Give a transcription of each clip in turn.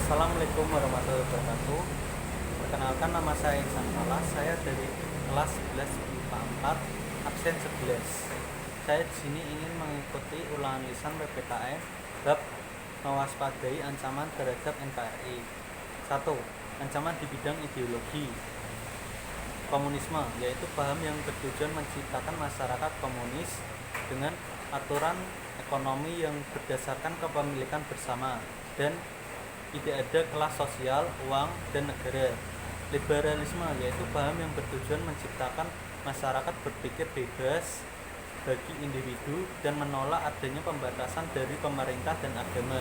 Assalamualaikum warahmatullahi wabarakatuh. Perkenalkan, nama saya Ihsan Falah. Saya dari kelas 11 IPA 4, absen 11. Saya di sini ingin mengikuti ulangan lisan PPKN bab mewaspadai ancaman terhadap NKRI. 1. Ancaman di bidang ideologi. Komunisme, yaitu paham yang bertujuan menciptakan masyarakat komunis dengan aturan ekonomi yang berdasarkan kepemilikan bersama dan tidak ada kelas sosial, uang, dan negara. Liberalisme, yaitu paham yang bertujuan menciptakan masyarakat berpikir bebas bagi individu dan menolak adanya pembatasan dari pemerintah dan agama.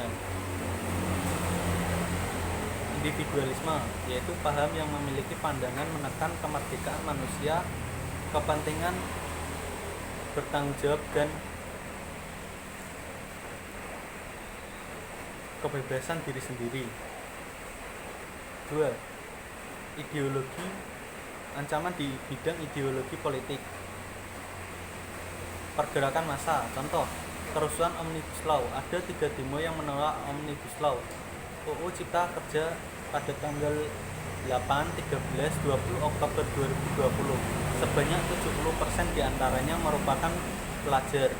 Individualisme, yaitu paham yang memiliki pandangan menekan kemerdekaan manusia, kepentingan bertanggung jawab, dan kebebasan diri sendiri. 2. Ideologi. Ancaman di bidang ideologi politik. Pergerakan massa, contoh kerusuhan Omnibus Law. Ada 3 demo yang menolak Omnibus Law. UU Cipta Kerja pada tanggal 8, 13, 20 Oktober 2020. Sebanyak 70% diantaranya merupakan pelajar.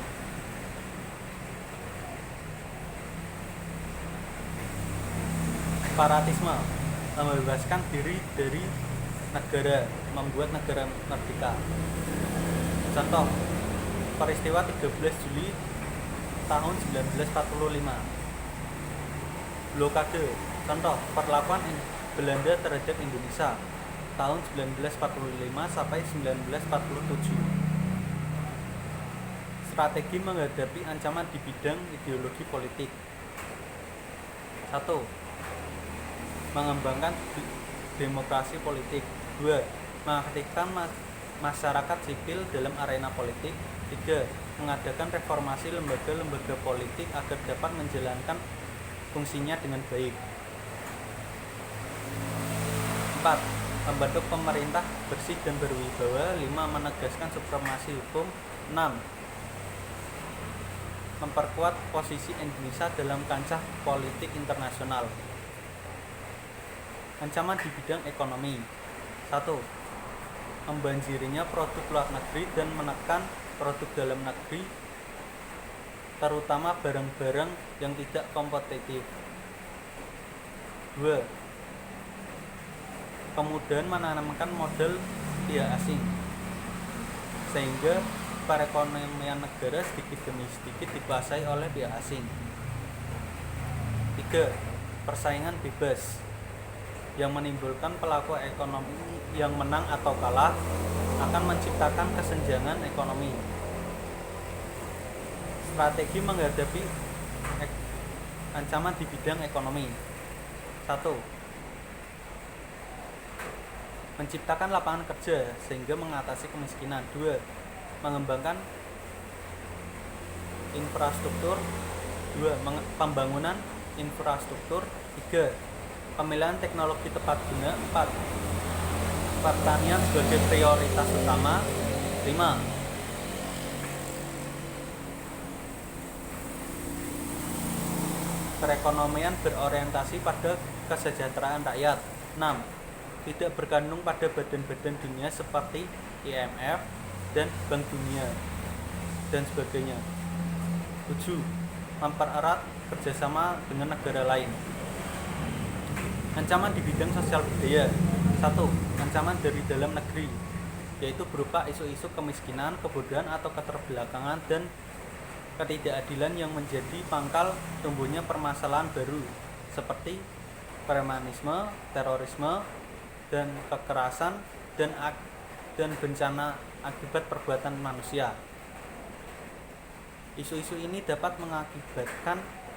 Separatisme, membebaskan diri dari negara, membuat negara merdeka. Contoh peristiwa 13 Juli tahun 1945. Blokade, contoh perlakuan Belanda terhadap Indonesia tahun 1945 sampai 1947. Strategi menghadapi ancaman di bidang ideologi politik. 1. Mengembangkan demokrasi politik. 2. Mengaktifkan masyarakat sipil dalam arena politik. 3. Mengadakan reformasi lembaga-lembaga politik agar dapat menjalankan fungsinya dengan baik. 4. Membentuk pemerintah bersih dan berwibawa. 5. Menegaskan supremasi hukum. 6. Memperkuat posisi Indonesia dalam kancah politik internasional. Ancaman di bidang ekonomi. 1. Membanjirinya produk luar negeri dan menekan produk dalam negeri, terutama barang-barang yang tidak kompetitif. 2. Kemudian menanamkan modal pihak asing, sehingga perekonomian negara sedikit demi sedikit dikuasai oleh pihak asing. 3. Persaingan bebas, yang menimbulkan pelaku ekonomi yang menang atau kalah, akan menciptakan kesenjangan ekonomi. Strategi menghadapi ancaman di bidang ekonomi. 1. Menciptakan lapangan kerja sehingga mengatasi kemiskinan. 2. Mengembangkan infrastruktur. 2. Pembangunan infrastruktur. 3. Pemilihan teknologi tepat guna. 4. Pertanian sebagai prioritas utama. 5. Perekonomian berorientasi pada kesejahteraan rakyat. 6. Tidak bergantung pada badan-badan dunia seperti IMF dan Bank Dunia dan sebagainya. 7. Mempererat kerjasama dengan negara lain. Ancaman di bidang sosial budaya. 1. Ancaman dari dalam negeri, yaitu berupa isu-isu kemiskinan, kebodohan atau keterbelakangan dan ketidakadilan yang menjadi pangkal tumbuhnya permasalahan baru seperti premanisme, terorisme, dan kekerasan dan bencana akibat perbuatan manusia. Isu-isu ini dapat mengakibatkan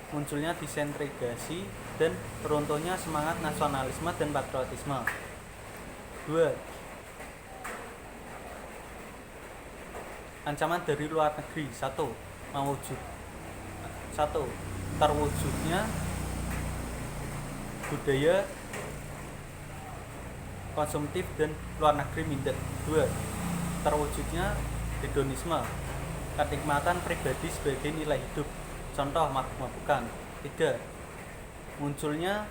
munculnya disintegrasi dan runtuhnya semangat nasionalisme dan patriotisme. 2. Ancaman dari luar negeri. 1. Terwujudnya budaya konsumtif dan luar negeri minded. 2. Terwujudnya hedonisme, kenikmatan pribadi sebagai nilai hidup, contoh mabuk-mabukan. 3. munculnya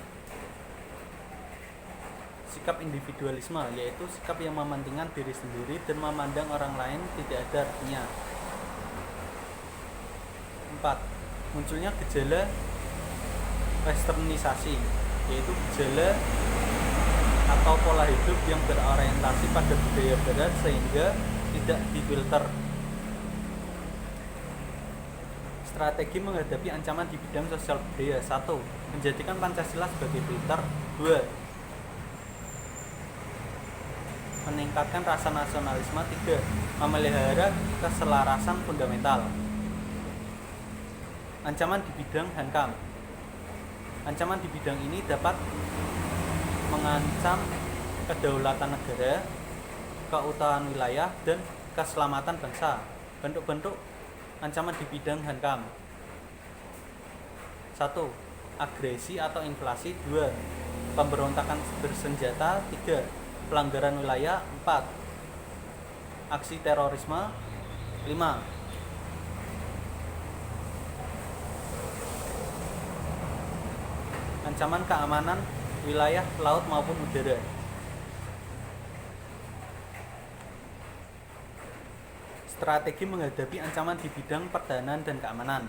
sikap individualisme, yaitu sikap yang mementingkan diri sendiri dan memandang orang lain tidak ada artinya. 4. Munculnya gejala westernisasi, yaitu gejala atau pola hidup yang berorientasi pada budaya barat sehingga tidak difilter. Strategi menghadapi ancaman di bidang sosial budaya. 1. Menjadikan Pancasila sebagai filter. 2. Meningkatkan rasa nasionalisme. 3. Memelihara keselarasan fundamental. Ancaman di bidang Hankam. Ancaman di bidang ini dapat mengancam kedaulatan negara, keutuhan wilayah, dan keselamatan bangsa. Bentuk-bentuk ancaman di bidang Hankam. 1. Agresi atau inflasi. 2. Pemberontakan bersenjata. 3. Pelanggaran wilayah. 4. Aksi terorisme. 5. Ancaman keamanan wilayah laut maupun udara. Strategi menghadapi ancaman di bidang pertahanan dan keamanan.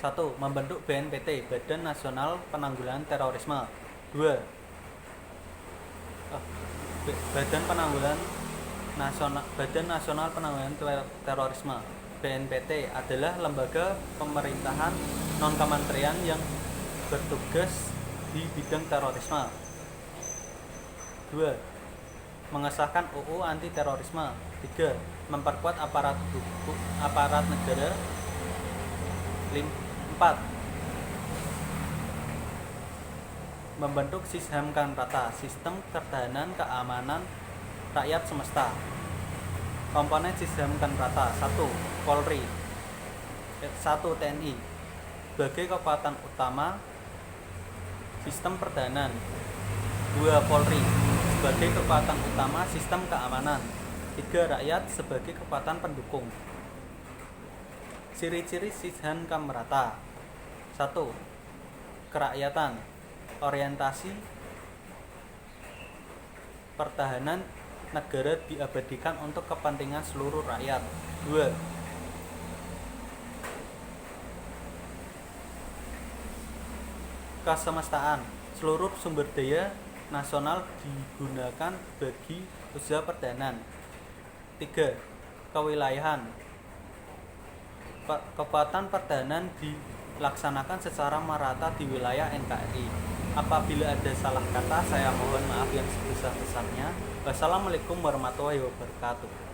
1. Membentuk BNPT, Badan Nasional Penanggulangan Terorisme. 2. Badan Nasional Penanggulangan Terorisme. BNPT adalah lembaga pemerintahan non-kementerian yang bertugas di bidang terorisme. 2. Mengesahkan UU anti terorisme. 3. Memperkuat aparat negara. 4. Membentuk SISHAM Kanrata, Sistem Pertahanan Keamanan Rakyat Semesta. Komponen SISHAM Kanrata. 1. Polri. 1. TNI sebagai kekuatan utama sistem pertahanan. 2. Polri sebagai kekuatan utama sistem keamanan. 3. Rakyat sebagai kekuatan pendukung. Ciri-ciri SISHAM Kanrata. 1. Kerakyatan. Orientasi pertahanan negara diabadikan untuk kepentingan seluruh rakyat. 2. Kesemestaan. Seluruh sumber daya nasional digunakan bagi usaha pertahanan. 3. Kewilayahan. Kekuatan pertahanan dilaksanakan secara merata di wilayah NKRI. Apabila ada salah kata, saya mohon maaf yang sebesar-besarnya. Wassalamualaikum warahmatullahi wabarakatuh.